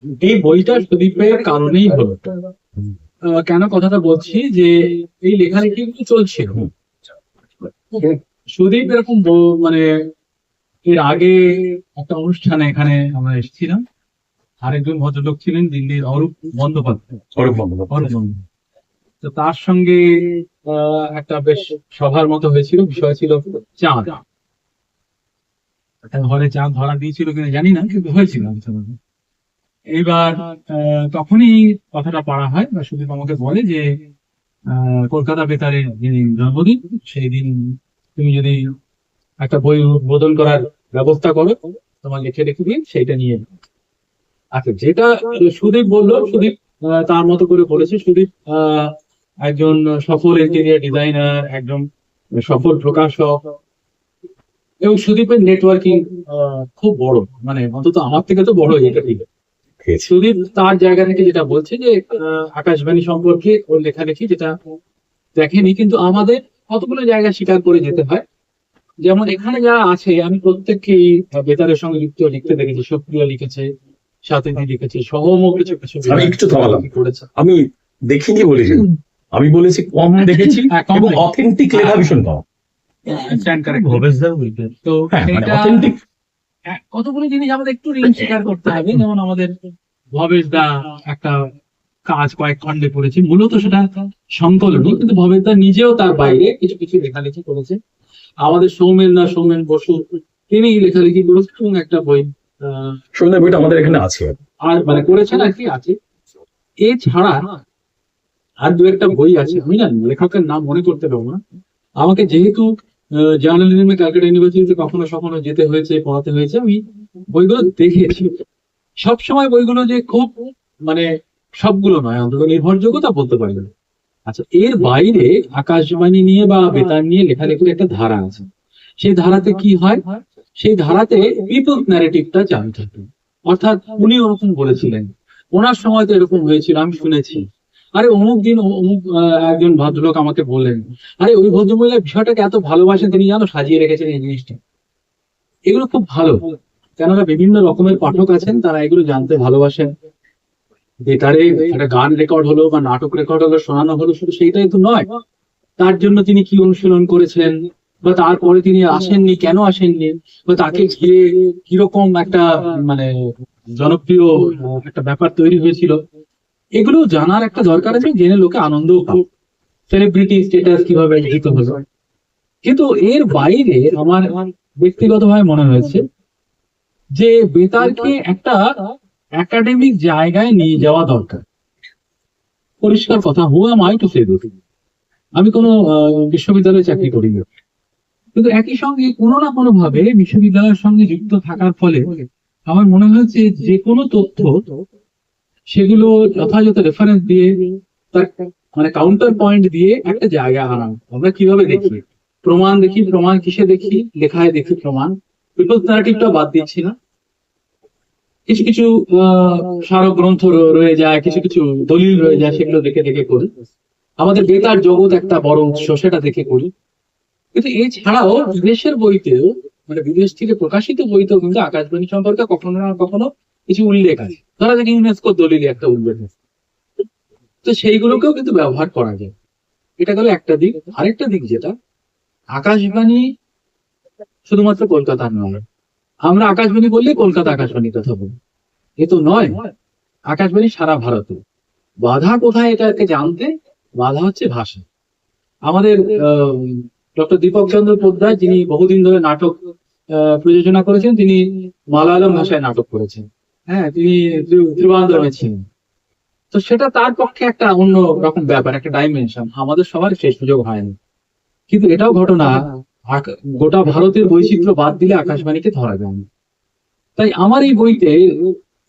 এই বইটা সুদীপের কারণেই হলো। কেন কথাটা বলছি যে এই লেখালেখি কিন্তু চলছিল। সুদীপ এরকম মানে এর আগে একটা অনুষ্ঠানে এখানে আমরা এসেছিলাম, আরেকজন ভদ্রলোক ছিলেন দিল্লির অরূপ বন্দ্যোপাধ্যায়। অরূপ বন্দ্যোপাধ্যায়। তো তার সঙ্গে একটা বেশ সভার মতো হয়েছিল, বিষয় ছিল চাঁদ। ঘরে চাঁদ ধরা দিয়েছিল কিনা জানি না, কিন্তু হয়েছিল। এইবার তখনই কথাটা পাড়া হয় বা সুদীপ আমাকে বলে যে কলকাতা বেতারের যিনি জন্মদিন, সেই দিন তুমি যদি একটা বই উদ্বোধন করার ব্যবস্থা করো, তোমার লিখে রেখে দিন সেইটা নিয়ে। আচ্ছা, যেটা সুদীপ বললো, সুদীপ তার মতো করে বলেছে। সুদীপ একজন সফল ইন্টেরিয়ার ডিজাইনার, একজন সফল প্রকাশক, এবং সুদীপের নেটওয়ার্কিং খুব বড়, মানে অন্তত আমার থেকে তো বড়, এটা ঠিক। সুদীপ তার জায়গা থেকে যেটা বলছে যে আকাশবাণী সম্পর্কে ওর লেখালেখি যেটা দেখেনি, কিন্তু আমাদের কতগুলো জায়গা স্বীকার করে যেতে হয়। যেমন এখানে যারা আছে, আমি প্রত্যেককেই বেতারের সঙ্গে যুক্ত লিখতে দেখেছি। সক্রিয় লিখেছে, সাথীদি লিখেছে, সহমও কিছু কিছু আমি একটু থামালাম, করেছে। আমি দেখিনি বলেছি, আমি বলেছি কম দেখেছি, এবং অথেন্টিক লেখা ভীষণ কম। তো অথেন্টিক কতগুলো জিনিস আমাদের একটু ঋণ স্বীকার করতে হবে। যেমন আমাদের ভবেশ দা একটা কাজ কয়েক খণ্ডে করেছে, মূলত সেটা সংকলনই, কিন্তু ভবেশ দা নিজেও তার বাইরে কিছু কিছু লেখালেখি করেছে। আমাদের সৌমেন বসু, তিনি লেখালেখি করেছেন এবং একটা বই সৌমেনের বইটা আমাদের এখানে আছে, আর মানে করেছেন আর কি আছে। এছাড়া আর দু একটা বই আছে, আমি না লেখকের নাম মনে করতে পারবো না। আমাকে যেহেতু জার্নালিজমে ক্যালকাটা ইউনিভার্সিটিতে কখনো কখনো যেতে হয়েছে, পড়াতে হয়েছে, আমি বইগুলো দেখেছি। সবসময় বইগুলো যে খুব মানে সবগুলো নয়, অন্তত নির্ভরযোগ্যতা বলতে পারি না। আচ্ছা, এর বাইরে আকাশবাণী নিয়ে বা বেতার নিয়ে লেখালেখির একটা ধারা আছে। সেই ধারাতে কি হয়, সেই ধারাতে পিপলস ন্যারেটিভটা চালু থাকে। অর্থাৎ উনি ওরকম বলেছিলেন, ওনার সময় তো এরকম হয়েছিল, আমি শুনেছি। আরে অমুক দিন অমুক একজন ভদ্রলোক আমাকে বললেন, আরে ওই ভদ্রমহিলা বিষয়টাকে এত ভালোবাসেন, তিনি জানো সাজিয়ে রেখেছেন এই জিনিসটা। এগুলো খুব ভালো, কেননা বিভিন্ন রকমের পাঠক আছেন, তারা এগুলো জানতে ভালোবাসেন। বেতারে একটা গান রেকর্ড হলো বা নাটক রেকর্ড হলো, শোনানো হলো, শুধু সেইটাই তো নয়, তার জন্য তিনি কি অনুশীলন করেছেন, বা তারপরে তিনি আসেননি কেন আসেননি, বা তাকে ঘিরে কিরকম একটা মানে জনপ্রিয় একটা ব্যাপার তৈরি হয়েছিল, এগুলো জানার একটা দরকার আছে, জেনে লোকে আনন্দ পাবে। সেলিব্রিটি স্ট্যাটাস কিভাবে গৃহীত হলো। কিন্তু এর বাইরে আমার ব্যক্তিগতভাবে মনে হয়েছে যে বেতারকে একটা একাডেমিক জায়গায় নিয়ে যাওয়া দরকার। পরিষ্কার কথা, who am I to say this? আমি কোনো বিশ্ববিদ্যালয়ে চাকরি করি না, কিন্তু একই সঙ্গে কোনো না কোনো ভাবে বিশ্ববিদ্যালয়ের সঙ্গে যুক্ত থাকার ফলে আমার মনে হয়েছে যে কোনো তথ্য সেগুলো যথাযথ রেফারেন্স দিয়ে, তার মানে কাউন্টার পয়েন্ট দিয়ে একটা জায়গা আনা। আমরা কিভাবে দেখি, প্রমাণ দেখি, প্রমাণ কিসে দেখি, লেখায় দেখি প্রমাণ। পিপলস ন্যারেটিভটা বাদ দিচ্ছি না, কিছু কিছু স্মারক গ্রন্থ রয়ে যায়, কিছু কিছু দলিল রয়ে যায়, সেগুলো দেখে দেখে করি। আমাদের বেতার জগৎ একটা বড় উৎস, সেটা দেখে করি। কিন্তু এছাড়াও বিদেশের বইতেও, মানে বিদেশ থেকে প্রকাশিত বইতেও কিন্তু আকাশবাণী সম্পর্কে কখনো না কখনো কিছু উল্লেখ আছে। ধরা যাক ইউনেস্কো দলিলে একটা উল্লেখ আছে, তো সেইগুলোকেও কিন্তু ব্যবহার করা যায়। এটা গেল একটা দিক। আরেকটা দিক যেটা, আকাশবাণী শুধুমাত্র কলকাতার নয়। আমরা আকাশবাণী বললে কলকাতা আকাশবাণীর কথা বলি, এ তো নয়। আকাশবাণী সারা ভারতে। বাধা কোথায় এটাকে জানতে? বাধা হচ্ছে ভাষা। আমাদের ডক্টর দীপক চন্দ্র পোদ্দার, যিনি বহুদিন ধরে নাটক প্রযোজনা করেছেন, তিনি মালায়ালাম ভাষায় নাটক করেছেন। হ্যাঁ, তিনি ত্রিবান্দ্রমে ছিলেন। তো সেটা তার পক্ষে একটা অন্য রকম ব্যাপার, একটা ডাইমেনশন। আমাদের সবার সেই সুযোগ হয়নি। কিন্তু এটাও ঘটনা, গোটা ভারতের বৈচিত্র্য বাদ দিলে আকাশবাণীকে ধরা যায় না। তাই আমার এই বইতে,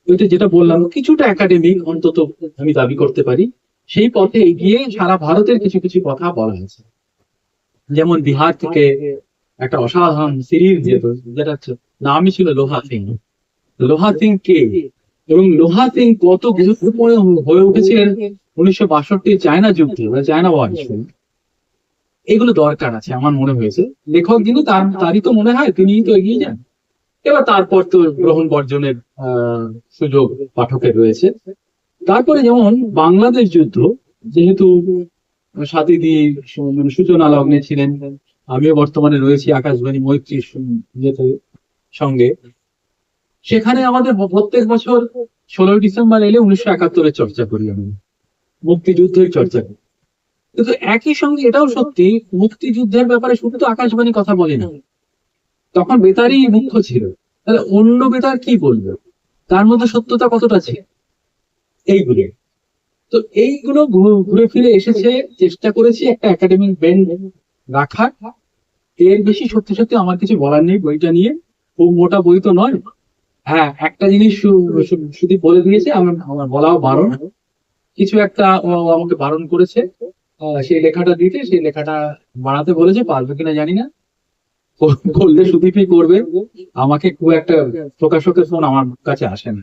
ওইটা যেটা বললাম, কিছুটা একাডেমিক অন্তত আমি দাবি করতে পারি। সেই পথে এগিয়ে সারা ভারতের কিছু কিছু কথা বলা হয়েছে। যেমন বিহার থেকে একটা অসাধারণ সিরিজ, যেটা নামই ছিল লোহা সিং। লোহা সিং কে, এবং লোহা সিং কত গুরুত্বপূর্ণ হয়ে উঠেছিলেন 1962 চায়না যুদ্ধে, চায়না ওয়ার। এগুলো দরকার আছে আমার মনে হয়েছে। লেখক যিনি, তারই তো মনে হয়, তিনিই তো এগিয়ে যান। এবার তারপর তো গ্রহণ বর্জনের সুযোগ পাঠকের রয়েছে। তারপরে যেমন বাংলাদেশ যুদ্ধ, যেহেতু সাথীদি সূচনা লগ্নে ছিলেন, আমিও বর্তমানে রয়েছি আকাশবাণী মৈত্রীর সঙ্গে, সেখানে আমাদের প্রত্যেক বছর 16ই ডিসেম্বর এলে 1971-এর চর্চা করি আমি, মুক্তিযুদ্ধের চর্চা করি। কিন্তু একই সঙ্গে এটাও সত্যি, মুক্তিযুদ্ধের ব্যাপারে শুধু তো আকাশবাণী কথা বলে না, তখন বেতারই মুখ্য ছিল। তাহলে অন্য বেতার কি বলবে, তার মধ্যে সত্যতা কতটা ছিল, এইগুলো। তো এইগুলো ঘুরে ফিরে এসেছে, চেষ্টা করেছি একটা একাডেমিক বেন্ড রাখার। এর বেশি সত্যি সত্যি আমার কিছু বলার নেই বইটা নিয়ে, খুব মোটা বই তো নয়। হ্যাঁ, একটা জিনিস শুধু বলে দিয়েছে, আমার বলাও বারণ, কিছু একটা ও আমাকে বারণ করেছে সেই লেখাটা দিতে, সেই লেখাটা বানাতে বলেছে, পারবে কিনা জানি না, করলে সুদীপই করবে, আমাকে খুব একটা প্রকাশকের ফোন আমার কাছে আসে না,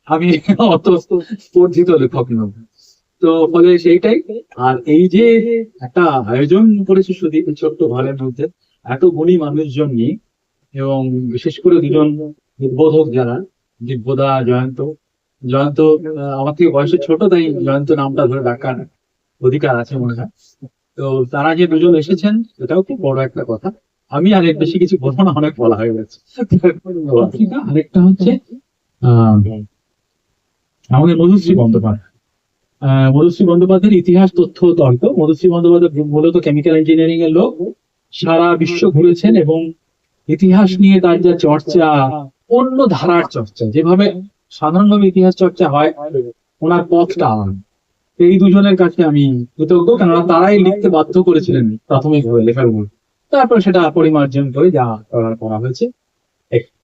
আমি অত স্পর্ধিত লেখক নই। তো ফলে সেইটাই। আর এই যে একটা আয়োজন করেছে সুদীপ ছোট্ট ঘরের মধ্যে, এত গুণী মানুষজন নিয়ে, এবং বিশেষ করে দুজন উদ্বোধক যারা, দিব্যদা, জয়ন্ত। জয়ন্ত আমার থেকে বয়সে ছোট, তাই জয়ন্ত নামটা ধরে ডাকার অধিকার আছে মনে হয়। তো তারা যে দুজন এসেছেন, এটাও খুব বড় একটা কথা। আমি আর এর বেশি কিছু বলবো না, অনেক বলা হয়ে গেছে। আরেকটা হচ্ছে আমাদের মধুশ্রী বন্দ্যোপাধ্যায়। মধুশ্রী বন্দ্যোপাধ্যায়ের ইতিহাস তথ্য তর্ক। মধুশ্রী বন্দ্যোপাধ্যায় মূলত কেমিক্যাল ইঞ্জিনিয়ারিং এর লোক, সারা বিশ্ব ঘুরেছেন এবং ইতিহাস নিয়ে তার যা চর্চা, অন্য ধারার চর্চা, যেভাবে সাধারণভাবে ইতিহাস চর্চা হয়, ওনার পথটা আলাদা। এই দুজনের কাছে আমি কৃতজ্ঞ, কেননা তারাই লিখতে বাধ্য করেছিলেন প্রাথমিকভাবে লেখার উপর, তারপর সেটা পরিমার্জন করে যা করা হয়েছে।